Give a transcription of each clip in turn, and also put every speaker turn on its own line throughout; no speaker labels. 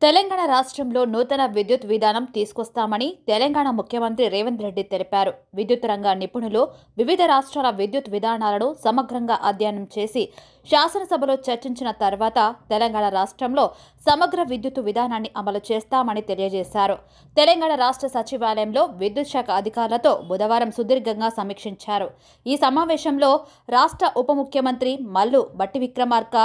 తెలంగాణ రాష్ట్రంలో నూతన విద్యుత్ విధానం తీసుకొస్తామని తెలంగాణ ముఖ్యమంత్రి రేవంత్ రెడ్డి తెలిపారు. విద్యుత్ రంగ నిపుణులు వివిధ రాష్ట్రాల విద్యుత్ విధానాలను సమగ్రంగా అధ్యయనం చేసి శాసనసభలో చర్చించిన తర్వాత తెలంగాణ రాష్ట్రంలో సమగ్ర విద్యుత్ విధానాన్ని అమలు చేస్తామని తెలియజేశారు. తెలంగాణ రాష్ట్ర సచివాలయంలో విద్యుత్ శాఖ అధికారులతో బుధవారం సుదీర్ఘంగా సమీక్షించారు. ఈ సమావేశంలో రాష్ట్ర ఉప ముఖ్యమంత్రి మల్లు భట్టి విక్రమార్క,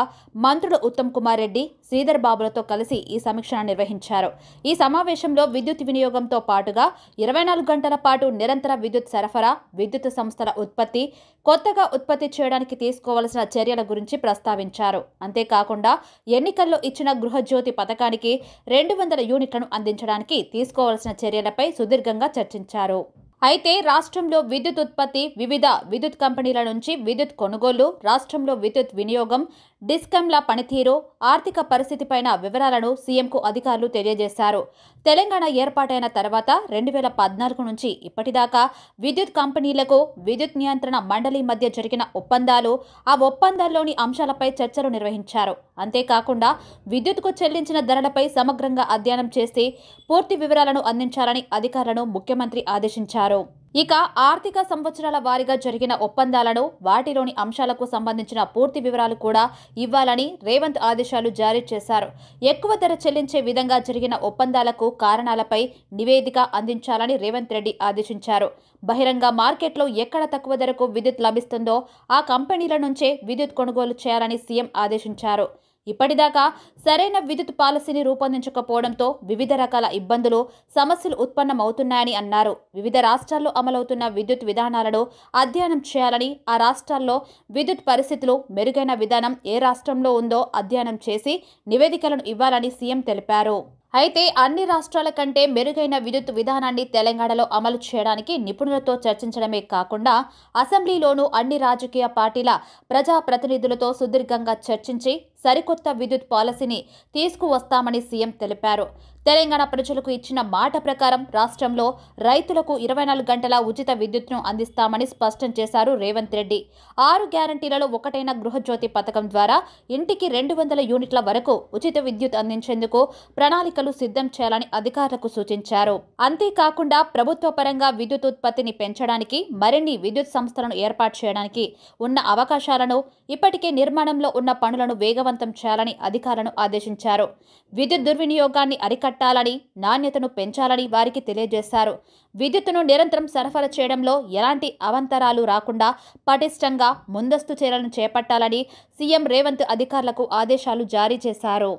మంత్రులు ఉత్తమ్ కుమార్ రెడ్డి, శ్రీధర్ బాబులతో కలిసి ఈ సమీక్ష నిర్వహించారు. ఈ సమావేశంలో విద్యుత్ వినియోగంతో పాటుగా 24 గంటల పాటు నిరంతర విద్యుత్ సరఫరా, విద్యుత్ సంస్థల ఉత్పత్తి, కొత్తగా ఉత్పత్తి చేయడానికి తీసుకోవాల్సిన చర్యల గురించి ప్రస్తావించారు. అంతేకాకుండా ఎన్నికల్లో ఇచ్చిన గృహజ్యోతి పథకానికి 200 యూనిట్లను అందించడానికి తీసుకోవాల్సిన చర్యలపై సుదీర్ఘంగా చర్చించారు. అయితే రాష్ట్రంలో విద్యుత్ ఉత్పత్తి, వివిధ విద్యుత్ కంపెనీల నుంచి విద్యుత్ కొనుగోలు, రాష్ట్రంలో విద్యుత్ వినియోగం, డిస్కంల పనితీరు, ఆర్థిక పరిస్థితిపైన వివరాలను సీఎంకు అధికారులు తెలియజేశారు. తెలంగాణ ఏర్పాటైన తర్వాత 2014 నుంచి ఇప్పటిదాకా విద్యుత్ కంపెనీలకు విద్యుత్ నియంత్రణ మండలి మధ్య జరిగిన ఒప్పందాలు, ఆ ఒప్పందాల్లోని అంశాలపై చర్చలు నిర్వహించారు. అంతేకాకుండా విద్యుత్కు చెల్లించిన ధరలపై సమగ్రంగా అధ్యయనం చేసి పూర్తి వివరాలను అందించాలని అధికారులను ముఖ్యమంత్రి ఆదేశించారు. ఇక ఆర్థిక సంవత్సరాల వారీగా జరిగిన ఒప్పందాలను, వాటిలోని అంశాలకు సంబంధించిన పూర్తి వివరాలు కూడా ఇవ్వాలని రేవంత్ ఆదేశాలు జారీ చేశారు. ఎక్కువ ధర చెల్లించే విధంగా జరిగిన ఒప్పందాలకు కారణాలపై నివేదిక అందించాలని రేవంత్ రెడ్డి ఆదేశించారు. బహిరంగ మార్కెట్లో ఎక్కడ తక్కువ ధరకు విద్యుత్ లభిస్తుందో ఆ కంపెనీల నుంచే విద్యుత్ కొనుగోలు చేయాలని సీఎం ఆదేశించారు. ఇప్పటిదాకా సరైన విద్యుత్ పాలసీని రూపొందించకపోవడంతో వివిధ రకాల ఇబ్బందులు, సమస్యలు ఉత్పన్నమవుతున్నాయని అన్నారు. వివిధ రాష్ట్రాల్లో అమలవుతున్న విద్యుత్ విధానాలను అధ్యయనం చేయాలని, ఆ రాష్ట్రాల్లో విద్యుత్ పరిస్థితులు, మెరుగైన విధానం ఏ రాష్ట్రంలో ఉందో అధ్యయనం చేసి నివేదికలను ఇవ్వాలని సీఎం తెలిపారు. అయితే అన్ని రాష్ట్రాల కంటే మెరుగైన విద్యుత్ విధానాన్ని తెలంగాణలో అమలు చేయడానికి నిపుణులతో చర్చించడమే కాకుండా అసెంబ్లీలోనూ అన్ని రాజకీయ పార్టీల ప్రజాప్రతినిధులతో సుదీర్ఘంగా చర్చించి సరికొత్త విద్యుత్ పాలసీని తీసుకువస్తామని సీఎం తెలిపారు. తెలంగాణ ప్రజలకు ఇచ్చిన మాట ప్రకారం రాష్ట్రంలో రైతులకు 24 గంటల ఉచిత విద్యుత్ను అందిస్తామని స్పష్టం చేశారు రేవంత్ రెడ్డి. 6 గ్యారంటీలలో ఒకటైన గృహజ్యోతి పథకం ద్వారా ఇంటికి 200 యూనిట్ల వరకు ఉచిత విద్యుత్ అందించేందుకు ప్రణాళికలు సిద్ధం చేయాలని అధికారులకు సూచించారు. అంతేకాకుండా ప్రభుత్వ పరంగా విద్యుత్ ఉత్పత్తిని పెంచడానికి, మరిన్ని విద్యుత్ సంస్థలను ఏర్పాటు చేయడానికి ఉన్న అవకాశాలను, ఇప్పటికే నిర్మాణంలో ఉన్న పనులను వేగవంతం చేయాలని అధికారులను ఆదేశించారు. విద్యుత్ దుర్వినియోగాన్ని అరికట్టాలని, నాణ్యతను పెంచాలని వారికి తెలియజేశారు. విద్యుత్తును నిరంతరం సరఫరా చేయడంలో ఎలాంటి అవాంతరాలు రాకుండా పటిష్టంగా ముందస్తు చర్యలను చేపట్టాలని సీఎం రేవంత్ అధికారులకు ఆదేశాలు జారీ చేశారు.